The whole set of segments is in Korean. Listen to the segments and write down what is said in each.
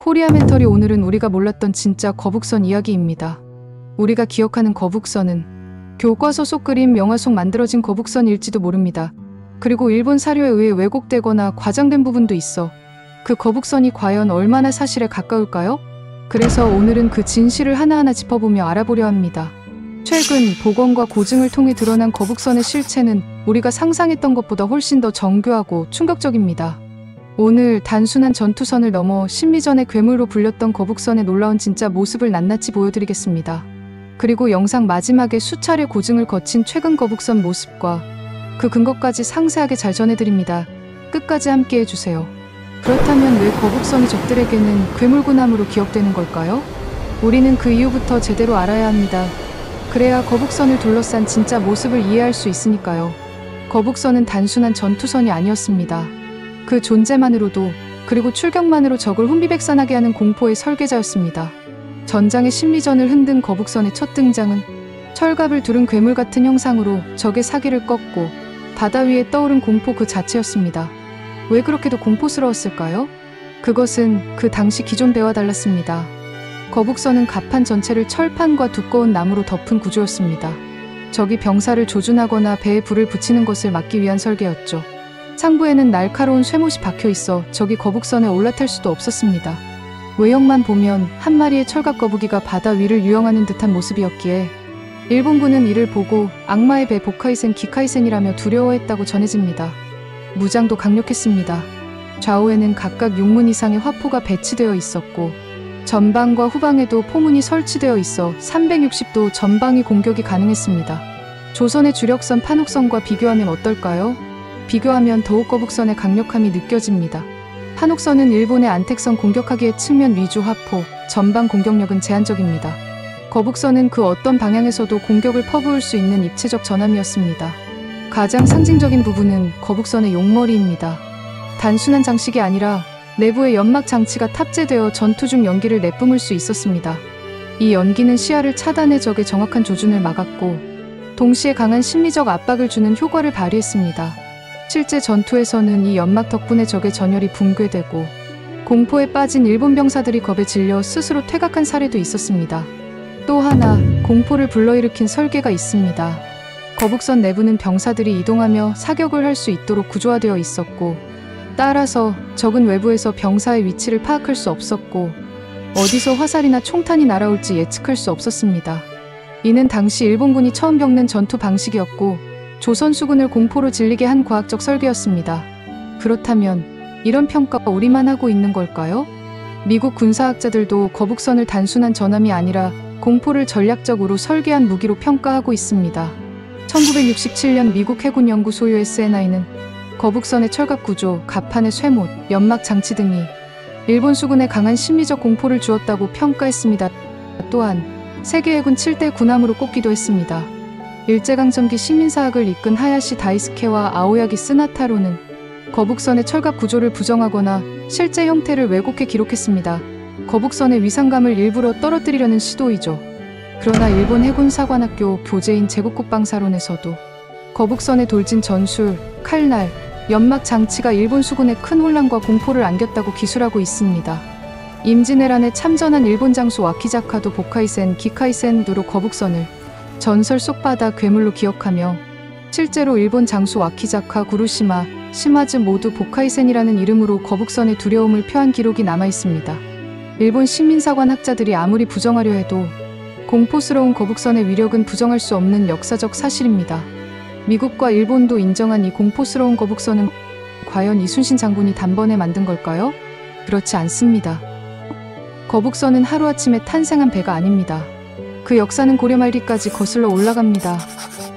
코리아멘터리 오늘은 우리가 몰랐던 진짜 거북선 이야기입니다. 우리가 기억하는 거북선은 교과서 속 그림, 영화 속 만들어진 거북선일지도 모릅니다. 그리고 일본 사료에 의해 왜곡되거나 과장된 부분도 있어 그 거북선이 과연 얼마나 사실에 가까울까요? 그래서 오늘은 그 진실을 하나하나 짚어보며 알아보려 합니다. 최근 복원과 고증을 통해 드러난 거북선의 실체는 우리가 상상했던 것보다 훨씬 더 정교하고 충격적입니다. 오늘 단순한 전투선을 넘어 심리전의 괴물로 불렸던 거북선의 놀라운 진짜 모습을 낱낱이 보여드리겠습니다. 그리고 영상 마지막에 수차례 고증을 거친 최근 거북선 모습과 그 근거까지 상세하게 잘 전해드립니다. 끝까지 함께 해주세요. 그렇다면 왜 거북선이 적들에게는 괴물군함으로 기억되는 걸까요? 우리는 그 이유부터 제대로 알아야 합니다. 그래야 거북선을 둘러싼 진짜 모습을 이해할 수 있으니까요. 거북선은 단순한 전투선이 아니었습니다. 그 존재만으로도, 그리고 출격만으로 적을 혼비백산하게 하는 공포의 설계자였습니다. 전장의 심리전을 흔든 거북선의 첫 등장은 철갑을 두른 괴물 같은 형상으로 적의 사기를 꺾고 바다 위에 떠오른 공포 그 자체였습니다. 왜 그렇게도 공포스러웠을까요? 그것은 그 당시 기존 배와 달랐습니다. 거북선은 갑판 전체를 철판과 두꺼운 나무로 덮은 구조였습니다. 적이 병사를 조준하거나 배에 불을 붙이는 것을 막기 위한 설계였죠. 상부에는 날카로운 쇠못이 박혀 있어 적이 거북선에 올라탈 수도 없었습니다. 외형만 보면 한 마리의 철갑 거북이가 바다 위를 유영하는 듯한 모습이었기에 일본군은 이를 보고 악마의 배 보카이센 기카이센이라며 두려워했다고 전해집니다. 무장도 강력했습니다. 좌우에는 각각 6문 이상의 화포가 배치되어 있었고 전방과 후방에도 포문이 설치되어 있어 360도 전방위 공격이 가능했습니다. 조선의 주력선 판옥선과 비교하면 어떨까요? 비교하면 더욱 거북선의 강력함이 느껴집니다. 판옥선은 일본의 안택선 공격하기에 측면 위주 화포, 전방 공격력은 제한적입니다. 거북선은 그 어떤 방향에서도 공격을 퍼부을 수 있는 입체적 전함이었습니다. 가장 상징적인 부분은 거북선의 용머리입니다. 단순한 장식이 아니라 내부에 연막 장치가 탑재되어 전투 중 연기를 내뿜을 수 있었습니다. 이 연기는 시야를 차단해 적의 정확한 조준을 막았고 동시에 강한 심리적 압박을 주는 효과를 발휘했습니다. 실제 전투에서는 이 연막 덕분에 적의 전열이 붕괴되고 공포에 빠진 일본 병사들이 겁에 질려 스스로 퇴각한 사례도 있었습니다. 또 하나 공포를 불러일으킨 설계가 있습니다. 거북선 내부는 병사들이 이동하며 사격을 할 수 있도록 구조화되어 있었고 따라서 적은 외부에서 병사의 위치를 파악할 수 없었고 어디서 화살이나 총탄이 날아올지 예측할 수 없었습니다. 이는 당시 일본군이 처음 겪는 전투 방식이었고 조선 수군을 공포로 질리게 한 과학적 설계였습니다. 그렇다면 이런 평가가 우리만 하고 있는 걸까요? 미국 군사학자들도 거북선을 단순한 전함이 아니라 공포를 전략적으로 설계한 무기로 평가하고 있습니다. 1967년 미국 해군연구소 USNI는 거북선의 철갑 구조, 갑판의 쇠못, 연막 장치 등이 일본 수군에 강한 심리적 공포를 주었다고 평가했습니다. 또한 세계 해군 7대 군함으로 꼽기도 했습니다. 일제강점기 식민사학을 이끈 하야시 다이스케와 아오야기 스나타로는 거북선의 철갑 구조를 부정하거나 실제 형태를 왜곡해 기록했습니다. 거북선의 위상감을 일부러 떨어뜨리려는 시도이죠. 그러나 일본 해군사관학교 교재인 제국국방사론에서도 거북선의 돌진 전술, 칼날, 연막 장치가 일본 수군에 큰 혼란과 공포를 안겼다고 기술하고 있습니다. 임진왜란에 참전한 일본 장수 와키자카도 보카이센, 기카이센으로 거북선을 전설 속 바다 괴물로 기억하며 실제로 일본 장수 와키자카, 구루시마, 시마즈 모두 보카이센이라는 이름으로 거북선의 두려움을 표한 기록이 남아있습니다. 일본 식민사관 학자들이 아무리 부정하려 해도 공포스러운 거북선의 위력은 부정할 수 없는 역사적 사실입니다. 미국과 일본도 인정한 이 공포스러운 거북선은 과연 이순신 장군이 단번에 만든 걸까요? 그렇지 않습니다. 거북선은 하루아침에 탄생한 배가 아닙니다. 그 역사는 고려 말기까지 거슬러 올라갑니다.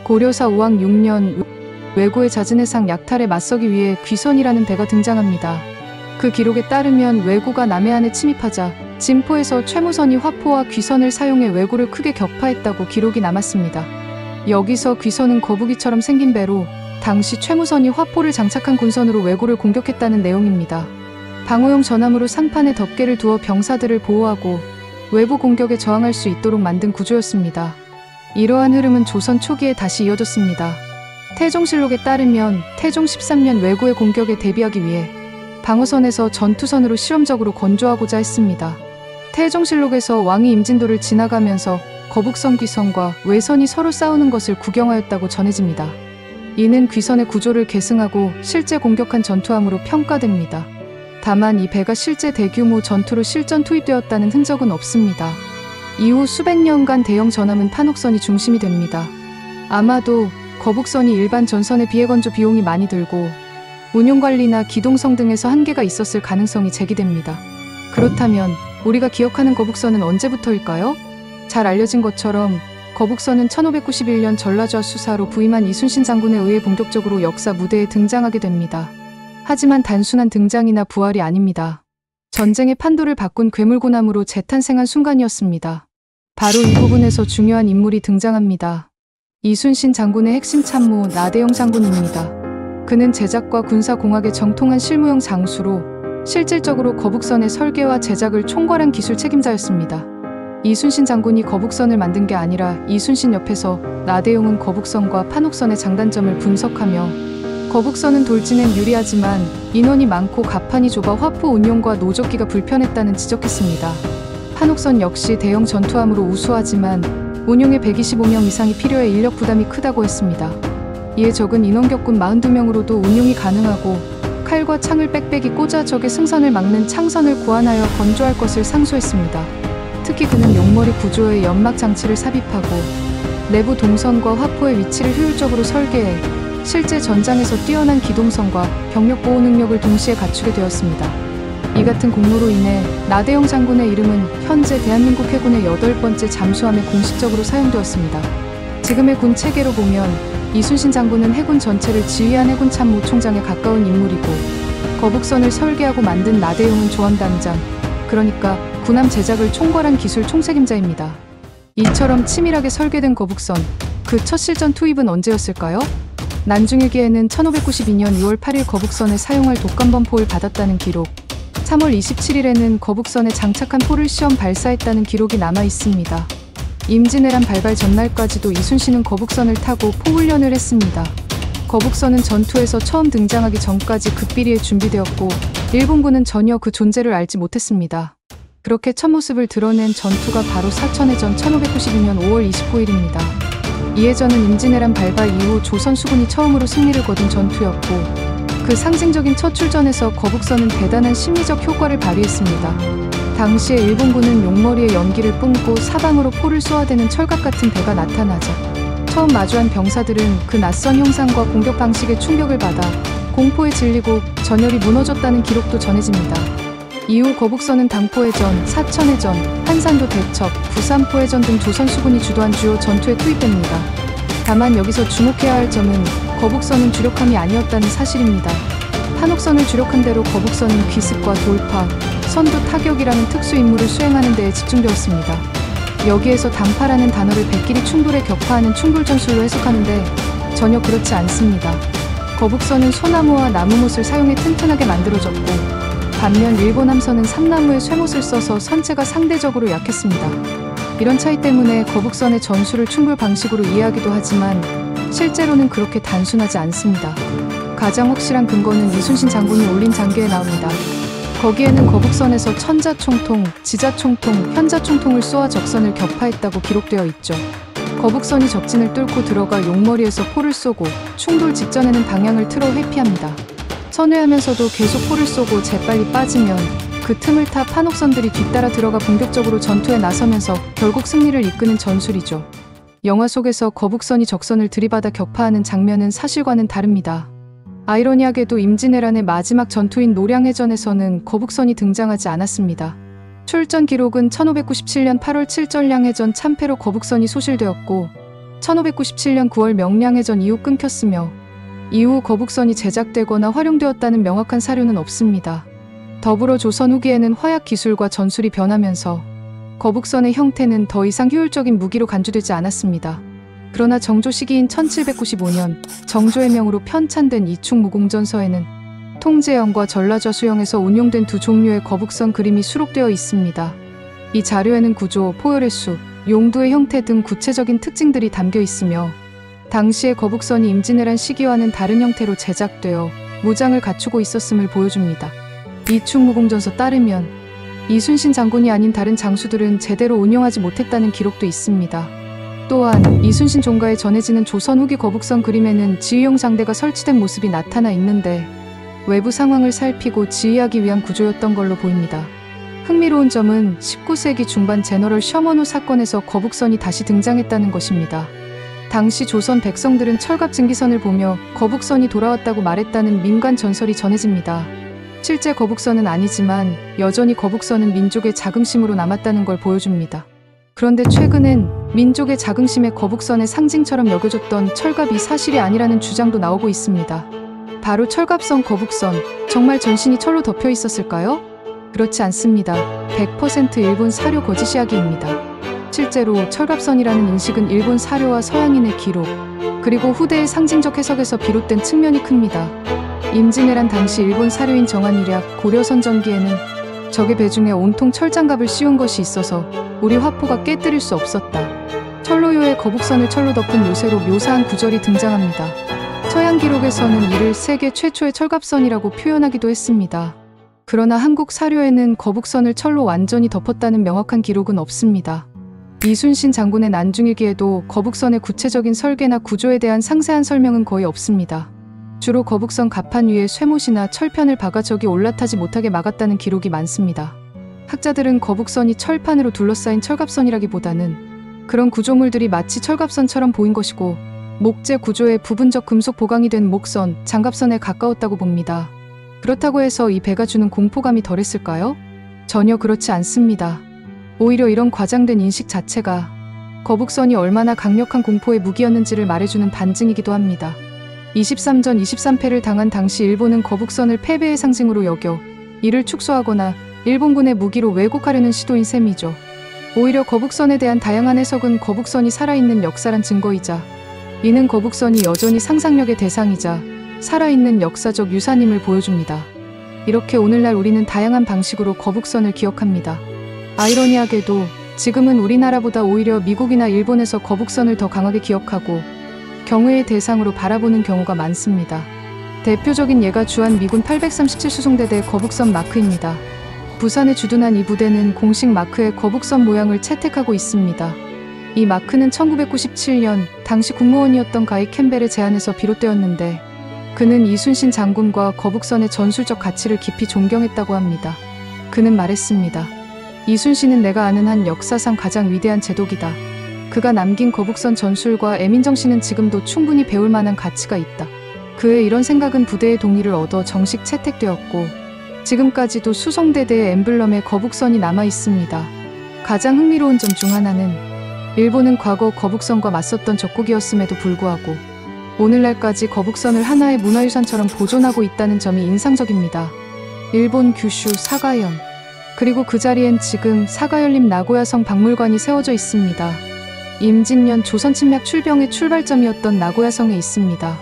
고려사 우왕 6년 왜구의 잦은 해상 약탈에 맞서기 위해 귀선이라는 배가 등장합니다. 그 기록에 따르면 왜구가 남해안에 침입하자 진포에서 최무선이 화포와 귀선을 사용해 왜구를 크게 격파했다고 기록이 남았습니다. 여기서 귀선은 거북이처럼 생긴 배로 당시 최무선이 화포를 장착한 군선으로 왜구를 공격했다는 내용입니다. 방어용 전함으로 상판에 덮개를 두어 병사들을 보호하고 외부 공격에 저항할 수 있도록 만든 구조였습니다. 이러한 흐름은 조선 초기에 다시 이어졌습니다. 태종실록에 따르면 태종 13년 왜구의 공격에 대비하기 위해 방어선에서 전투선으로 실험적으로 건조하고자 했습니다. 태종실록에서 왕이 임진도를 지나가면서 거북선 귀선과 외선이 서로 싸우는 것을 구경하였다고 전해집니다. 이는 귀선의 구조를 계승하고 실제 공격한 전투함으로 평가됩니다. 다만 이 배가 실제 대규모 전투로 실전 투입되었다는 흔적은 없습니다. 이후 수백 년간 대형 전함은 판옥선이 중심이 됩니다. 아마도 거북선이 일반 전선에 비해 건조 비용이 많이 들고 운용관리나 기동성 등에서 한계가 있었을 가능성이 제기됩니다. 그렇다면 우리가 기억하는 거북선은 언제부터일까요? 잘 알려진 것처럼 거북선은 1591년 전라좌 수사로 부임한 이순신 장군에 의해 본격적으로 역사 무대에 등장하게 됩니다. 하지만 단순한 등장이나 부활이 아닙니다. 전쟁의 판도를 바꾼 괴물고남으로 재탄생한 순간이었습니다. 바로 이 부분에서 중요한 인물이 등장합니다. 이순신 장군의 핵심 참모 나대용 장군입니다. 그는 제작과 군사공학에 정통한 실무용 장수로 실질적으로 거북선의 설계와 제작을 총괄한 기술 책임자였습니다. 이순신 장군이 거북선을 만든 게 아니라 이순신 옆에서 나대용은 거북선과 판옥선의 장단점을 분석하며 거북선은 돌진엔 유리하지만 인원이 많고 갑판이 좁아 화포 운용과 노젓기가 불편했다는 지적했습니다. 판옥선 역시 대형 전투함으로 우수하지만 운용에 125명 이상이 필요해 인력 부담이 크다고 했습니다. 이에 적은 인원 격군 42명으로도 운용이 가능하고 칼과 창을 빽빽이 꽂아 적의 승선을 막는 창선을 고안하여 건조할 것을 상소했습니다. 특히 그는 용머리 구조의 연막 장치를 삽입하고 내부 동선과 화포의 위치를 효율적으로 설계해 실제 전장에서 뛰어난 기동성과 병력 보호 능력을 동시에 갖추게 되었습니다. 이 같은 공로로 인해 나대용 장군의 이름은 현재 대한민국 해군의 8번째 잠수함에 공식적으로 사용되었습니다. 지금의 군 체계로 보면 이순신 장군은 해군 전체를 지휘한 해군 참모총장에 가까운 인물이고 거북선을 설계하고 만든 나대용은 조언단장, 그러니까 군함 제작을 총괄한 기술 총책임자입니다. 이처럼 치밀하게 설계된 거북선, 그 첫 실전 투입은 언제였을까요? 난중일기에는 1592년 2월 8일 거북선에 사용할 독감범포를 받았다는 기록, 3월 27일에는 거북선에 장착한 포를 시험 발사했다는 기록이 남아 있습니다. 임진왜란 발발 전날까지도 이순신은 거북선을 타고 포훈련을 했습니다. 거북선은 전투에서 처음 등장하기 전까지 극비리에 준비되었고 일본군은 전혀 그 존재를 알지 못했습니다. 그렇게 첫 모습을 드러낸 전투가 바로 사천해전 1592년 5월 29일입니다. 이 해전은 임진왜란 발발 이후 조선 수군이 처음으로 승리를 거둔 전투였고 그 상징적인 첫 출전에서 거북선은 대단한 심리적 효과를 발휘했습니다. 당시에 일본군은 용머리에 연기를 뿜고 사방으로 포를 쏘아대는 철갑 같은 배가 나타나자 처음 마주한 병사들은 그 낯선 형상과 공격 방식에 충격을 받아 공포에 질리고 전열이 무너졌다는 기록도 전해집니다. 이후 거북선은 당포해전, 사천해전, 한산도 대첩, 부산포해전 등 조선 수군이 주도한 주요 전투에 투입됩니다. 다만 여기서 주목해야 할 점은 거북선은 주력함이 아니었다는 사실입니다. 판옥선을 주력한 대로 거북선은 기습과 돌파, 선두 타격이라는 특수 임무를 수행하는 데에 집중되었습니다. 여기에서 당파라는 단어를 백끼리 충돌에 격파하는 충돌전술로 해석하는데 전혀 그렇지 않습니다. 거북선은 소나무와 나무못을 사용해 튼튼하게 만들어졌고 반면 일본 함선은 삼나무의 쇠못을 써서 선체가 상대적으로 약했습니다. 이런 차이 때문에 거북선의 전술을 충돌 방식으로 이해하기도 하지만 실제로는 그렇게 단순하지 않습니다. 가장 확실한 근거는 이순신 장군이 올린 장계에 나옵니다. 거기에는 거북선에서 천자총통, 지자총통, 현자총통을 쏘아 적선을 격파했다고 기록되어 있죠. 거북선이 적진을 뚫고 들어가 용머리에서 포를 쏘고 충돌 직전에는 방향을 틀어 회피합니다. 선회하면서도 계속 포를 쏘고 재빨리 빠지면 그 틈을 타 판옥선들이 뒤따라 들어가 본격적으로 전투에 나서면서 결국 승리를 이끄는 전술이죠. 영화 속에서 거북선이 적선을 들이받아 격파하는 장면은 사실과는 다릅니다. 아이러니하게도 임진왜란의 마지막 전투인 노량해전에서는 거북선이 등장하지 않았습니다. 출전 기록은 1597년 8월 칠전량해전 참패로 거북선이 소실되었고 1597년 9월 명량해전 이후 끊겼으며 이후 거북선이 제작되거나 활용되었다는 명확한 사료는 없습니다. 더불어 조선 후기에는 화약 기술과 전술이 변하면서 거북선의 형태는 더 이상 효율적인 무기로 간주되지 않았습니다. 그러나 정조 시기인 1795년 정조의 명으로 편찬된 이충무공전서에는 통제형과 전라좌 수형에서 운용된 두 종류의 거북선 그림이 수록되어 있습니다. 이 자료에는 구조, 포열의 수, 용도의 형태 등 구체적인 특징들이 담겨 있으며 당시의 거북선이 임진왜란 시기와는 다른 형태로 제작되어 무장을 갖추고 있었음을 보여줍니다. 이충무공전서 따르면 이순신 장군이 아닌 다른 장수들은 제대로 운영하지 못했다는 기록도 있습니다. 또한 이순신 종가에 전해지는 조선 후기 거북선 그림에는 지휘용 장대가 설치된 모습이 나타나 있는데 외부 상황을 살피고 지휘하기 위한 구조였던 걸로 보입니다. 흥미로운 점은 19세기 중반 제너럴 셔먼호 사건에서 거북선이 다시 등장했다는 것입니다. 당시 조선 백성들은 철갑 증기선을 보며 거북선이 돌아왔다고 말했다는 민간 전설이 전해집니다. 실제 거북선은 아니지만 여전히 거북선은 민족의 자긍심으로 남았다는 걸 보여줍니다. 그런데 최근엔 민족의 자긍심에 거북선의 상징처럼 여겨졌던 철갑이 사실이 아니라는 주장도 나오고 있습니다. 바로 철갑선 거북선, 정말 전신이 철로 덮여 있었을까요? 그렇지 않습니다. 100% 일본 사료 거짓 이야기입니다. 실제로 철갑선이라는 인식은 일본 사료와 서양인의 기록, 그리고 후대의 상징적 해석에서 비롯된 측면이 큽니다. 임진왜란 당시 일본 사료인 정한일약 고려선전기에는 적의 배중에 온통 철장갑을 씌운 것이 있어서 우리 화포가 깨뜨릴 수 없었다. 철로요의 거북선을 철로 덮은 요새로 묘사한 구절이 등장합니다. 서양 기록에서는 이를 세계 최초의 철갑선이라고 표현하기도 했습니다. 그러나 한국 사료에는 거북선을 철로 완전히 덮었다는 명확한 기록은 없습니다. 이순신 장군의 난중일기에도 거북선의 구체적인 설계나 구조에 대한 상세한 설명은 거의 없습니다. 주로 거북선 갑판 위에 쇠못이나 철편을 박아 적이 올라타지 못하게 막았다는 기록이 많습니다. 학자들은 거북선이 철판으로 둘러싸인 철갑선이라기보다는 그런 구조물들이 마치 철갑선처럼 보인 것이고 목재 구조에 부분적 금속 보강이 된 목선, 장갑선에 가까웠다고 봅니다. 그렇다고 해서 이 배가 주는 공포감이 덜했을까요? 전혀 그렇지 않습니다. 오히려 이런 과장된 인식 자체가 거북선이 얼마나 강력한 공포의 무기였는지를 말해주는 반증이기도 합니다. 23전 23패를 당한 당시 일본은 거북선을 패배의 상징으로 여겨 이를 축소하거나 일본군의 무기로 왜곡하려는 시도인 셈이죠. 오히려 거북선에 대한 다양한 해석은 거북선이 살아있는 역사란 증거이자 이는 거북선이 여전히 상상력의 대상이자 살아있는 역사적 유산임을 보여줍니다. 이렇게 오늘날 우리는 다양한 방식으로 거북선을 기억합니다. 아이러니하게도 지금은 우리나라보다 오히려 미국이나 일본에서 거북선을 더 강하게 기억하고 경외의 대상으로 바라보는 경우가 많습니다. 대표적인 예가 주한 미군 837 수송대대 거북선 마크입니다. 부산에 주둔한 이 부대는 공식 마크의 거북선 모양을 채택하고 있습니다. 이 마크는 1997년 당시 국무원이었던 가이 캠벨의 제안에서 비롯되었는데 그는 이순신 장군과 거북선의 전술적 가치를 깊이 존경했다고 합니다. 그는 말했습니다. 이순신은 내가 아는 한 역사상 가장 위대한 제독이다. 그가 남긴 거북선 전술과 애민정신은 지금도 충분히 배울 만한 가치가 있다. 그의 이런 생각은 부대의 동의를 얻어 정식 채택되었고 지금까지도 수송대대의 엠블럼에 거북선이 남아 있습니다. 가장 흥미로운 점 중 하나는 일본은 과거 거북선과 맞섰던 적국이었음에도 불구하고 오늘날까지 거북선을 하나의 문화유산처럼 보존하고 있다는 점이 인상적입니다. 일본 규슈 사가현, 그리고 그 자리엔 지금 사가현림 나고야성 박물관이 세워져 있습니다. 임진년 조선 침략 출병의 출발점이었던 나고야성에 있습니다.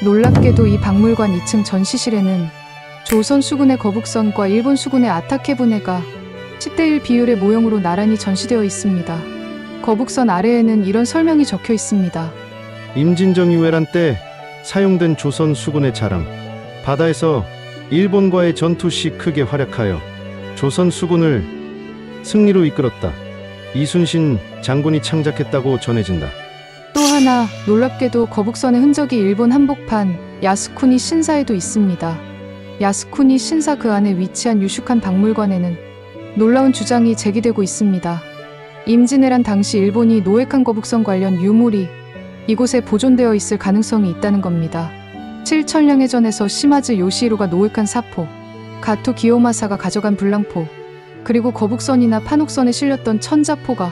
놀랍게도 이 박물관 2층 전시실에는 조선 수군의 거북선과 일본 수군의 아타케 부대가 10대1 비율의 모형으로 나란히 전시되어 있습니다. 거북선 아래에는 이런 설명이 적혀 있습니다. 임진정유회란 때 사용된 조선 수군의 자랑, 바다에서 일본과의 전투 시 크게 활약하여 조선 수군을 승리로 이끌었다. 이순신 장군이 창작했다고 전해진다. 또 하나 놀랍게도 거북선의 흔적이 일본 한복판 야스쿠니 신사에도 있습니다. 야스쿠니 신사 그 안에 위치한 유슈칸 박물관에는 놀라운 주장이 제기되고 있습니다. 임진왜란 당시 일본이 노획한 거북선 관련 유물이 이곳에 보존되어 있을 가능성이 있다는 겁니다. 7천량해전에서 시마즈 요시히로가 노획한 사포, 가토 기요마사가 가져간 불랑포, 그리고 거북선이나 판옥선에 실렸던 천자포가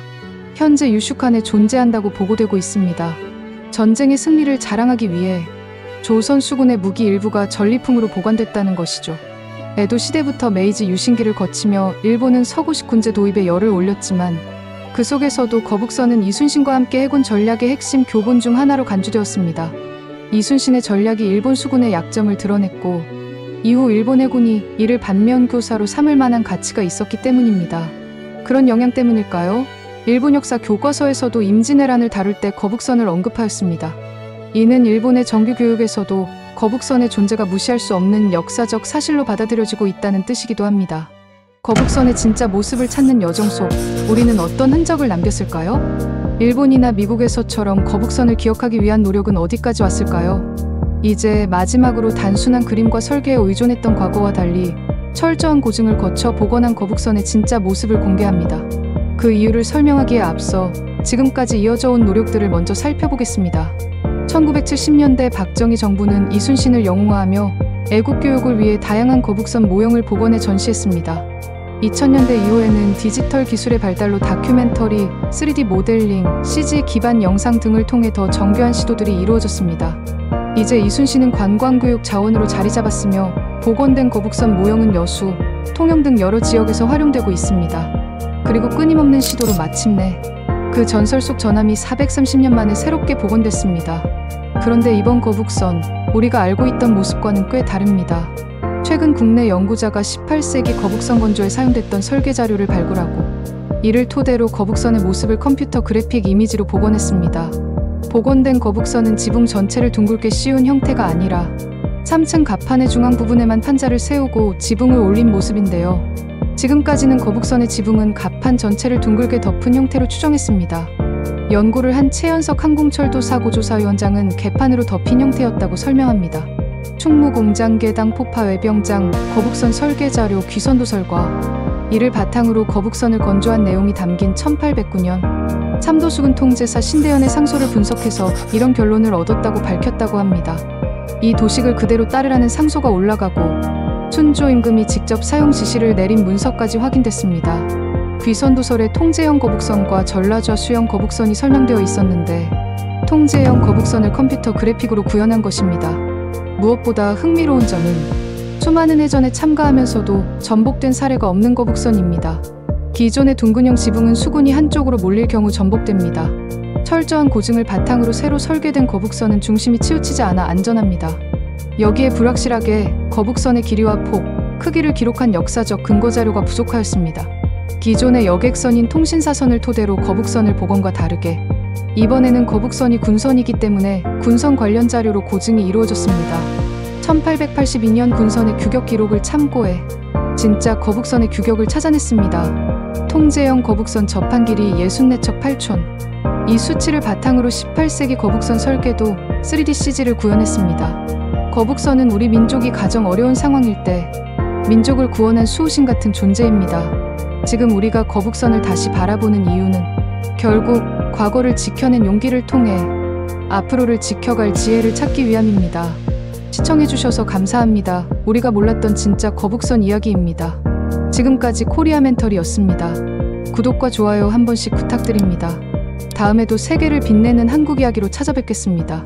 현재 유슈칸에 존재한다고 보고되고 있습니다. 전쟁의 승리를 자랑하기 위해 조선 수군의 무기 일부가 전리품으로 보관됐다는 것이죠. 에도 시대부터 메이지 유신기를 거치며 일본은 서구식 군제 도입에 열을 올렸지만 그 속에서도 거북선은 이순신과 함께 해군 전략의 핵심 교본 중 하나로 간주되었습니다. 이순신의 전략이 일본 수군의 약점을 드러냈고 이후 일본 해군이 이를 반면교사로 삼을 만한 가치가 있었기 때문입니다. 그런 영향 때문일까요? 일본 역사 교과서에서도 임진왜란을 다룰 때 거북선을 언급하였습니다. 이는 일본의 정규 교육에서도 거북선의 존재가 무시할 수 없는 역사적 사실로 받아들여지고 있다는 뜻이기도 합니다. 거북선의 진짜 모습을 찾는 여정 속 우리는 어떤 흔적을 남겼을까요? 일본이나 미국에서처럼 거북선을 기억하기 위한 노력은 어디까지 왔을까요? 이제 마지막으로 단순한 그림과 설계에 의존했던 과거와 달리 철저한 고증을 거쳐 복원한 거북선의 진짜 모습을 공개합니다. 그 이유를 설명하기에 앞서 지금까지 이어져 온 노력들을 먼저 살펴보겠습니다. 1970년대 박정희 정부는 이순신을 영웅화하며 애국교육을 위해 다양한 거북선 모형을 복원해 전시했습니다. 2000년대 이후에는 디지털 기술의 발달로 다큐멘터리, 3D 모델링, CG 기반 영상 등을 통해 더 정교한 시도들이 이루어졌습니다. 이제 이순신은 관광교육 자원으로 자리 잡았으며 복원된 거북선 모형은 여수, 통영 등 여러 지역에서 활용되고 있습니다. 그리고 끊임없는 시도로 마침내 그 전설 속 전함이 430년 만에 새롭게 복원됐습니다. 그런데 이번 거북선, 우리가 알고 있던 모습과는 꽤 다릅니다. 최근 국내 연구자가 18세기 거북선 건조에 사용됐던 설계 자료를 발굴하고 이를 토대로 거북선의 모습을 컴퓨터 그래픽 이미지로 복원했습니다. 복원된 거북선은 지붕 전체를 둥글게 씌운 형태가 아니라 3층 갑판의 중앙 부분에만 판자를 세우고 지붕을 올린 모습인데요. 지금까지는 거북선의 지붕은 갑판 전체를 둥글게 덮은 형태로 추정했습니다. 연구를 한 최연석 항공철도 사고조사위원장은 개판으로 덮인 형태였다고 설명합니다. 충무공장 계당 포파 외병장, 거북선 설계 자료 귀선도설과 이를 바탕으로 거북선을 건조한 내용이 담긴 1809년 삼도수군 통제사 신대연의 상소를 분석해서 이런 결론을 얻었다고 밝혔다고 합니다. 이 도식을 그대로 따르라는 상소가 올라가고 순조 임금이 직접 사용 지시를 내린 문서까지 확인됐습니다. 귀선도설에 통제형 거북선과 전라좌 수형 거북선이 설명되어 있었는데 통제형 거북선을 컴퓨터 그래픽으로 구현한 것입니다. 무엇보다 흥미로운 점은 수많은 해전에 참가하면서도 전복된 사례가 없는 거북선입니다. 기존의 둥근형 지붕은 수군이 한쪽으로 몰릴 경우 전복됩니다. 철저한 고증을 바탕으로 새로 설계된 거북선은 중심이 치우치지 않아 안전합니다. 여기에 불확실하게 거북선의 길이와 폭, 크기를 기록한 역사적 근거 자료가 부족하였습니다. 기존의 여객선인 통신사선을 토대로 거북선을 복원과 다르게 이번에는 거북선이 군선이기 때문에 군선 관련 자료로 고증이 이루어졌습니다. 1882년 군선의 규격 기록을 참고해 진짜 거북선의 규격을 찾아냈습니다. 통제형 거북선 접한 길이 64척 8촌. 이 수치를 바탕으로 18세기 거북선 설계도 3D CG를 구현했습니다. 거북선은 우리 민족이 가장 어려운 상황일 때 민족을 구원한 수호신 같은 존재입니다. 지금 우리가 거북선을 다시 바라보는 이유는 결국 과거를 지켜낸 용기를 통해 앞으로를 지켜갈 지혜를 찾기 위함입니다. 시청해주셔서 감사합니다. 우리가 몰랐던 진짜 거북선 이야기입니다. 지금까지 코리아멘터리였습니다. 구독과 좋아요 한 번씩 부탁드립니다. 다음에도 세계를 빛내는 한국 이야기로 찾아뵙겠습니다.